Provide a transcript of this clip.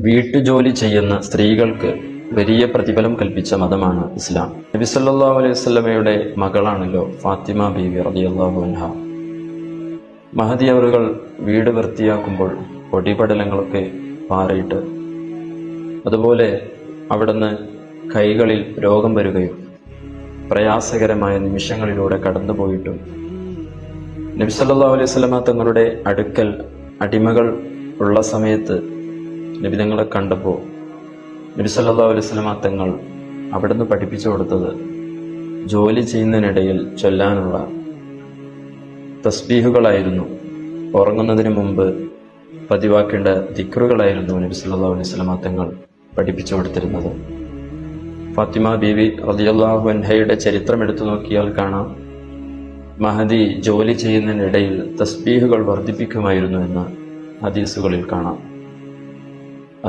വീട്ടുജോലി ചെയ്യുന്ന സ്ത്രീകൾക്ക് വലിയ പ്രതിഫലം കൽപ്പിച്ച മതമാണ് ഇസ്ലാം. നബി സല്ലല്ലാഹു അലൈഹി വസല്ലമയുടെ മകളാണല്ലോ ഫാത്തിമ ബീവി റളിയല്ലാഹു അൻഹ. മഹദി അവറുകൾ വീട് വൃത്തിയാക്കുമ്പോൾ പൊടിപടലങ്ങളൊക്കെ പാറിയിട്ട്, അതുപോലെ അവിടുന്ന് കൈകളിൽ രോഗം വരികയും പ്രയാസകരമായ നിമിഷങ്ങളിലൂടെ കടന്നുപോയിട്ടും നബി സല്ലല്ലാഹു അലൈഹി വസല്ലമ തങ്ങളുടെ അടുക്കൽ അടിമകൾ ഉള്ള സമയത്ത് നബി തങ്ങളെ കണ്ടപ്പോൾ നബി സല്ലല്ലാഹു അലൈഹി വസല്ലമ തങ്ങൾ അവിടുന്ന് പഠിപ്പിച്ചു കൊടുത്തത് ജോലി ചെയ്യുന്നതിനിടയിൽ ചൊല്ലാനുള്ള തസ്ബീഹുകളായിരുന്നു. ഉറങ്ങുന്നതിന് മുമ്പ് പതിവാക്കേണ്ട ദിക്റുകളായിരുന്നു നബി സല്ലല്ലാഹു അലൈഹി വസല്ലമ തങ്ങൾ പഠിപ്പിച്ചു കൊടുത്തിരുന്നത്. ഫാത്തിമ ബീവി റളിയല്ലാഹു അൻഹയുടെ ചരിത്രം എടുത്തു നോക്കിയാൽ കാണാം, മഹദി ജോലി ചെയ്യുന്നതിനിടയിൽ തസ്ബീഹുകൾ വർദ്ധിപ്പിക്കുമായിരുന്നു എന്ന് ഹദീസുകളിൽ കാണാം.